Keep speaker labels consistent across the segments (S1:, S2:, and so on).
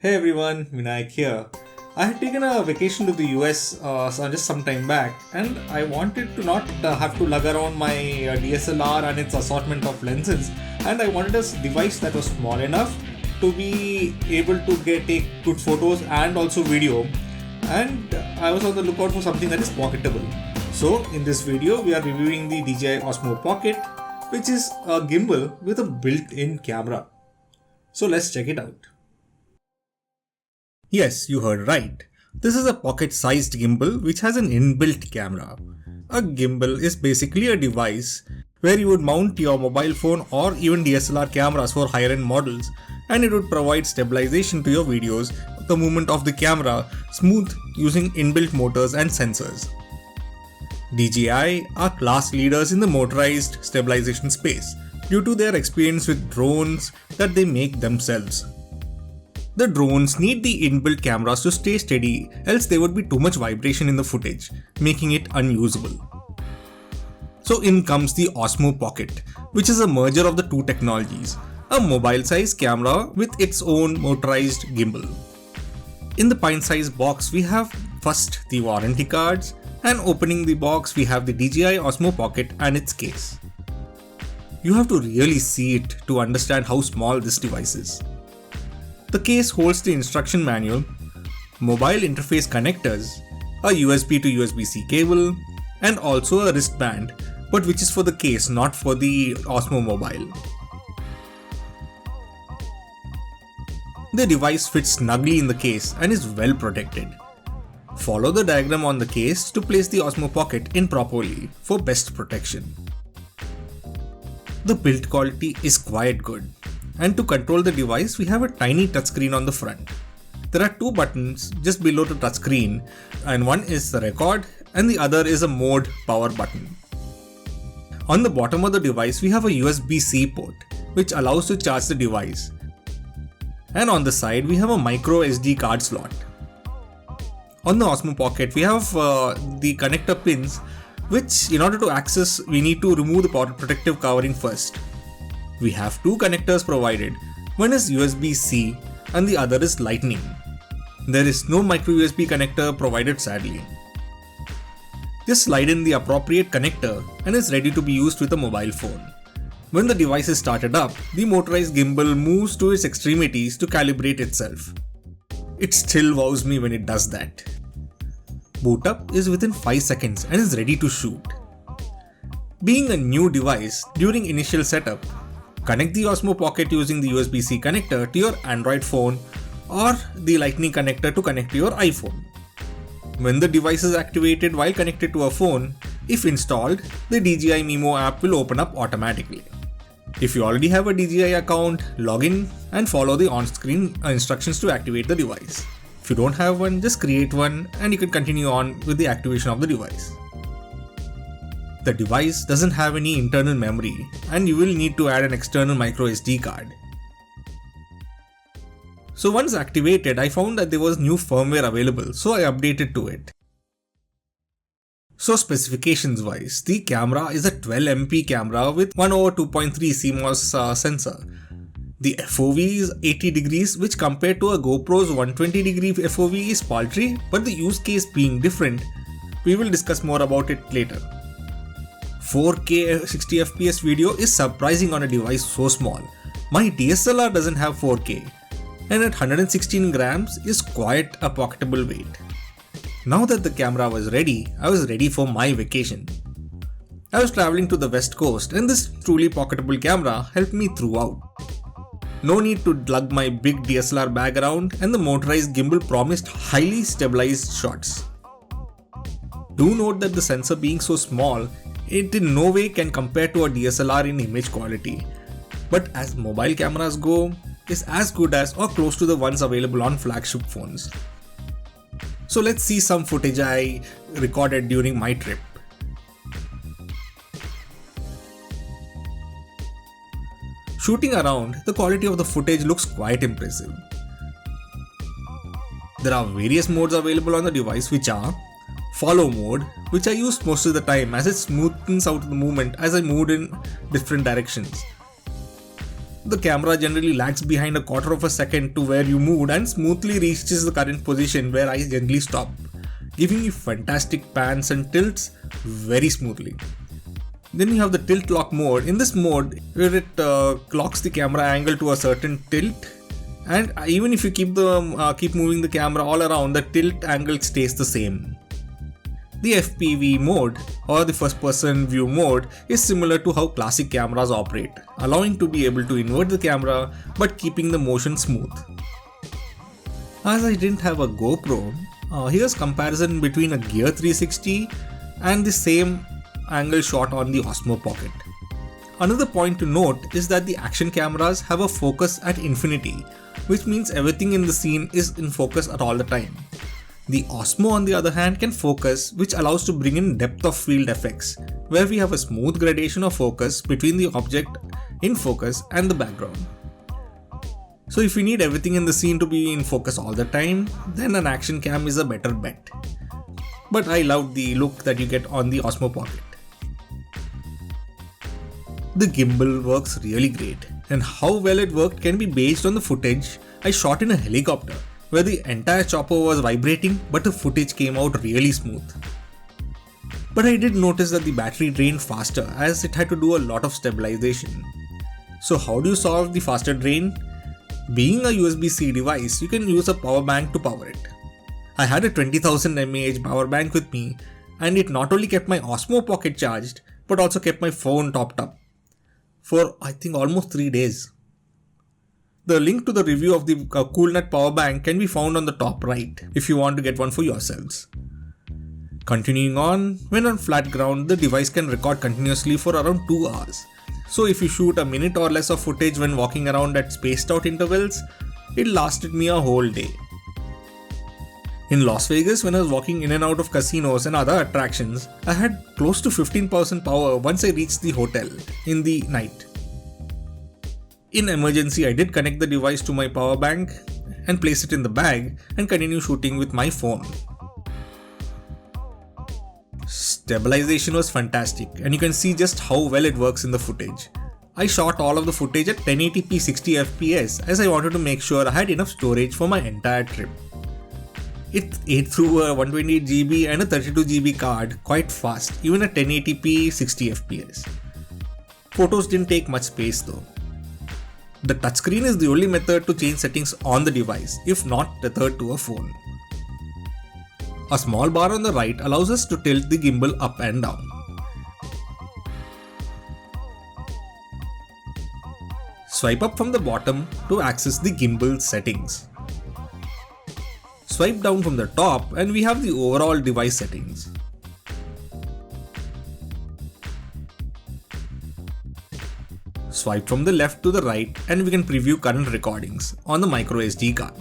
S1: Hey everyone, Vinayak here. I had taken a vacation to the US just some time back, and I wanted to not have to lug around my DSLR and its assortment of lenses, and I wanted a device that was small enough to be able to take good photos and also video, and I was on the lookout for something that is pocketable. So in this video, we are reviewing the DJI Osmo Pocket, which is a gimbal with a built-in camera. So let's check it out. Yes, you heard right. This is a pocket-sized gimbal which has an inbuilt camera. A gimbal is basically a device where you would mount your mobile phone or even DSLR cameras for higher-end models, and it would provide stabilization to your videos, the movement of the camera smooth using inbuilt motors and sensors. DJI are class leaders in the motorized stabilization space due to their experience with drones that they make themselves. The drones need the inbuilt cameras to stay steady, else there would be too much vibration in the footage, making it unusable. So in comes the Osmo Pocket, which is a merger of the two technologies, a mobile-sized camera with its own motorized gimbal. In the pint-sized box, we have first the warranty cards, and opening the box we have the DJI Osmo Pocket and its case. You have to really see it to understand how small this device is. The case holds the instruction manual, mobile interface connectors, a USB to USB-C cable, and also a wristband, but which is for the case, not for the Osmo Mobile. The device fits snugly in the case and is well protected. Follow the diagram on the case to place the Osmo Pocket in properly for best protection. The build quality is quite good. And to control the device, we have a tiny touchscreen on the front. There are two buttons just below the touchscreen, and one is the record and the other is a mode power button. On the bottom of the device, we have a USB-C port, which allows to charge the device. And on the side, we have a micro SD card slot. On the Osmo Pocket, we have the connector pins, which in order to access, we need to remove the protective covering first. We have two connectors provided, one is USB-C and the other is Lightning. There is no micro USB connector provided sadly. Just slide in the appropriate connector and it's ready to be used with a mobile phone. When the device is started up, the motorized gimbal moves to its extremities to calibrate itself. It still wows me when it does that. Boot up is within 5 seconds and is ready to shoot. Being a new device, during initial setup, connect the Osmo Pocket using the USB-C connector to your Android phone or the Lightning connector to connect to your iPhone. When the device is activated while connected to a phone, if installed, the DJI Mimo app will open up automatically. If you already have a DJI account, log in and follow the on-screen instructions to activate the device. If you don't have one, just create one and you can continue on with the activation of the device. The device doesn't have any internal memory and you will need to add an external micro SD card. So once activated, I found that there was new firmware available, so I updated to it. So specifications wise, the camera is a 12MP camera with 1/2.3 CMOS sensor. The FOV is 80 degrees, which compared to a GoPro's 120-degree FOV is paltry, but the use case being different, we will discuss more about it later. 4K 60fps video is surprising on a device so small. My DSLR doesn't have 4K, and at 116 grams is quite a pocketable weight. Now that the camera was ready, I was ready for my vacation. I was traveling to the west coast and this truly pocketable camera helped me throughout. No need to lug my big DSLR bag around, and the motorized gimbal promised highly stabilized shots. Do note that the sensor being so small, it in no way can compare to a DSLR in image quality, but as mobile cameras go, is as good as or close to the ones available on flagship phones. So let's see some footage I recorded during my trip. Shooting around, the quality of the footage looks quite impressive. There are various modes available on the device, which are follow mode, which I use most of the time as it smoothens out the movement as I moved in different directions. the camera generally lags behind a quarter of a second to where you moved and smoothly reaches the current position where I generally stop, giving you fantastic pans and tilts very smoothly. Then you have the tilt lock mode. In this mode, where it locks the camera angle to a certain tilt, and even if you keep moving the camera all around, the tilt angle stays the same. The FPV mode, or the first person view mode, is similar to how classic cameras operate, allowing to be able to invert the camera but keeping the motion smooth. As I didn't have a GoPro, here's comparison between a Gear 360 and the same angle shot on the Osmo Pocket. Another point to note is that the action cameras have a focus at infinity, which means everything in the scene is in focus at all the time. The Osmo, on the other hand, can focus, which allows to bring in depth of field effects, where we have a smooth gradation of focus between the object in focus and the background. So if you need everything in the scene to be in focus all the time, then an action cam is a better bet. But I love the look that you get on the Osmo Pocket. The gimbal works really great, and how well it worked can be based on the footage I shot in a helicopter, where the entire chopper was vibrating but the footage came out really smooth. But I did notice that the battery drained faster as it had to do a lot of stabilization. So how do you solve the faster drain? Being a USB-C device, you can use a power bank to power it. I had a 20,000 mAh power bank with me, and it not only kept my Osmo Pocket charged but also kept my phone topped up for I think almost 3 days. The link to the review of the CoolNut power bank can be found on the top right if you want to get one for yourselves. Continuing on, when on flat ground, the device can record continuously for around 2 hours. So if you shoot a minute or less of footage when walking around at spaced out intervals, it lasted me a whole day. In Las Vegas, when I was walking in and out of casinos and other attractions, I had close to 15% power once I reached the hotel in the night. In emergency, I did connect the device to my power bank and place it in the bag and continue shooting with my phone. Stabilization was fantastic, and you can see just how well it works in the footage. I shot all of the footage at 1080p 60fps as I wanted to make sure I had enough storage for my entire trip. It ate through a 128GB and a 32GB card quite fast, even at 1080p 60fps. Photos didn't take much space though. The touchscreen is the only method to change settings on the device, if not tethered to a phone. A small bar on the right allows us to tilt the gimbal up and down. Swipe up from the bottom to access the gimbal settings. Swipe down from the top and we have the overall device settings. Swipe from the left to the right and we can preview current recordings on the microSD card.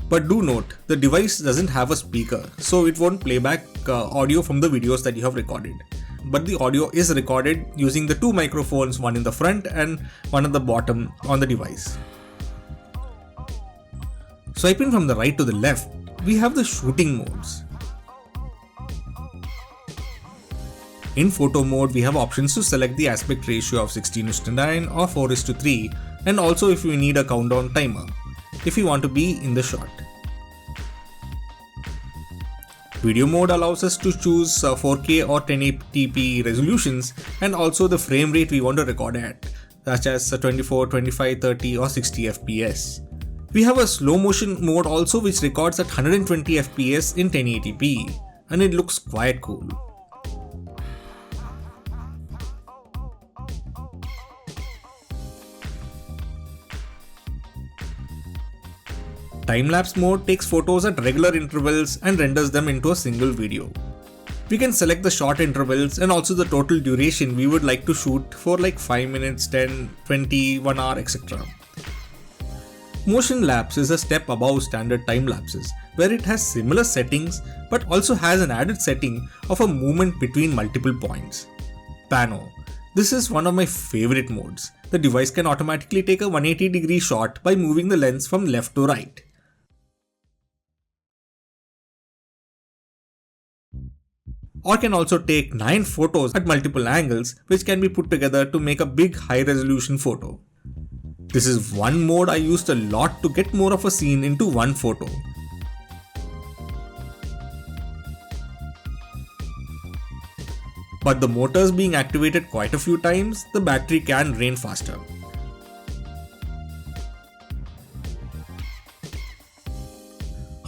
S1: But do note, the device doesn't have a speaker, so it won't play back audio from the videos that you have recorded. But the audio is recorded using the 2 microphones, one in the front and one at the bottom on the device. Swiping from the right to the left, we have the shooting modes. In photo mode, we have options to select the aspect ratio of 16:9 or 4:3, and also if you need a countdown timer, if you want to be in the shot. Video mode allows us to choose 4K or 1080p resolutions and also the frame rate we want to record at, such as 24, 25, 30 or 60 fps. We have a slow motion mode also which records at 120 fps in 1080p, and it looks quite cool. Time-lapse mode takes photos at regular intervals and renders them into a single video. We can select the short intervals and also the total duration we would like to shoot for like 5 minutes, 10, 20, 1 hour, etc. Motion lapse is a step above standard time lapses, where it has similar settings but also has an added setting of a movement between multiple points. Pano. This is one of my favorite modes. The device can automatically take a 180-degree shot by moving the lens from left to right. Or can also take 9 photos at multiple angles, which can be put together to make a big high resolution photo. This is one mode I used a lot to get more of a scene into one photo. But the motors being activated quite a few times, the battery can drain faster.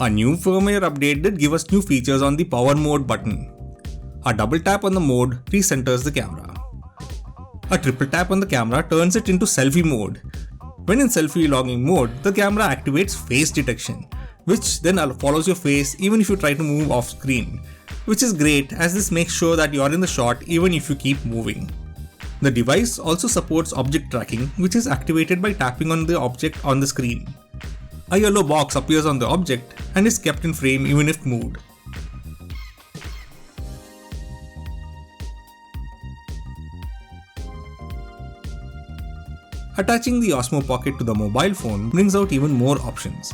S1: A new firmware update did give us new features on the power mode button. A double tap on the mode recenters the camera. A triple tap on the camera turns it into selfie mode. When in selfie logging mode, the camera activates face detection, which then follows your face even if you try to move off screen, which is great as this makes sure that you are in the shot even if you keep moving. The device also supports object tracking, which is activated by tapping on the object on the screen. A yellow box appears on the object and is kept in frame even if moved. Attaching the Osmo Pocket to the mobile phone brings out even more options.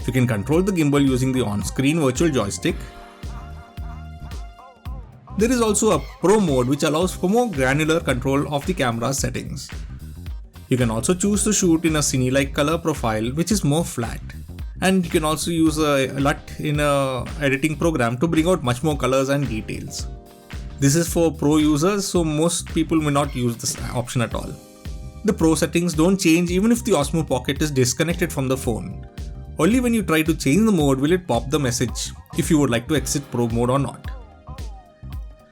S1: You can control the gimbal using the on-screen virtual joystick. There is also a Pro mode which allows for more granular control of the camera settings. You can also choose to shoot in a cine-like color profile which is more flat. And you can also use a LUT in a editing program to bring out much more colors and details. This is for Pro users, so most people may not use this option at all. The Pro settings don't change even if the Osmo Pocket is disconnected from the phone. Only when you try to change the mode will it pop the message if you would like to exit Pro mode or not.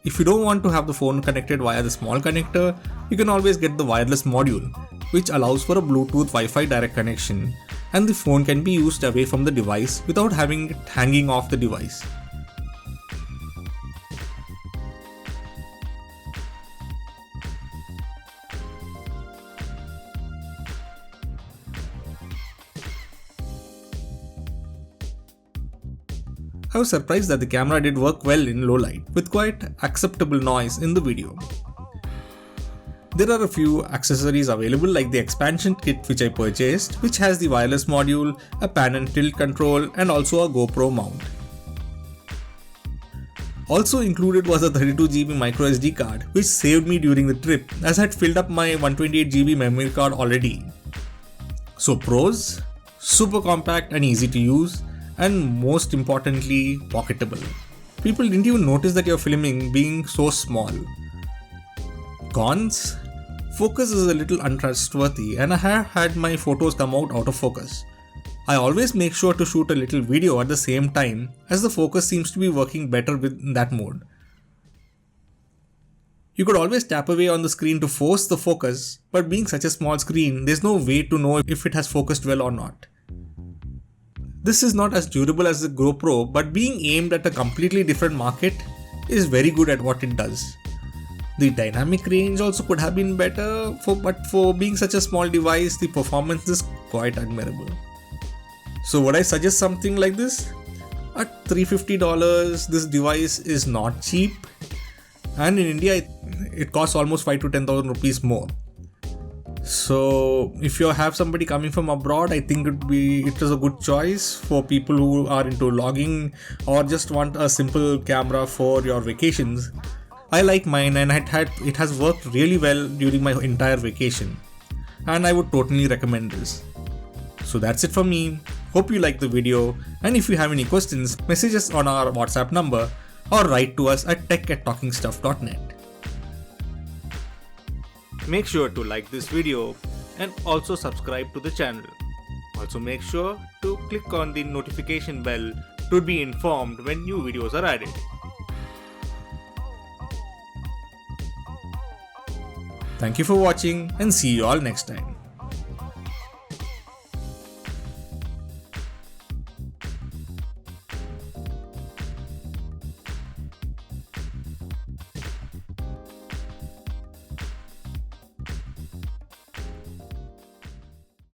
S1: If you don't want to have the phone connected via the small connector, you can always get the wireless module, which allows for a Bluetooth Wi-Fi direct connection, and the phone can be used away from the device without having it hanging off the device. I was surprised that the camera did work well in low light, with quite acceptable noise in the video. There are a few accessories available like the expansion kit which I purchased, which has the wireless module, a pan and tilt control and also a GoPro mount. Also included was a 32GB microSD card which saved me during the trip as I had filled up my 128GB memory card already. So pros, super compact and easy to use, and most importantly pocketable. People didn't even notice that you're filming being so small. Cons? Focus is a little untrustworthy and I have had my photos come out of focus. I always make sure to shoot a little video at the same time as the focus seems to be working better with that mode. You could always tap away on the screen to force the focus, but being such a small screen, there's no way to know if it has focused well or not. This is not as durable as the GoPro, but being aimed at a completely different market is very good at what it does. The dynamic range also could have been better, but for being such a small device, the performance is quite admirable. So would I suggest something like this? At $350, this device is not cheap, and in India it costs almost 5 to 10,000 rupees more. So if you have somebody coming from abroad, I think it is a good choice for people who are into logging or just want a simple camera for your vacations. I like mine and it has worked really well during my entire vacation, and I would totally recommend this. So that's it for me. Hope you liked the video, and if you have any questions, message us on our WhatsApp number or write to us at tech@talkingstuff.net. Make sure to like this video and also subscribe to the channel. Also make sure to click on the notification bell to be informed when new videos are added. Thank you for watching and see you all next time.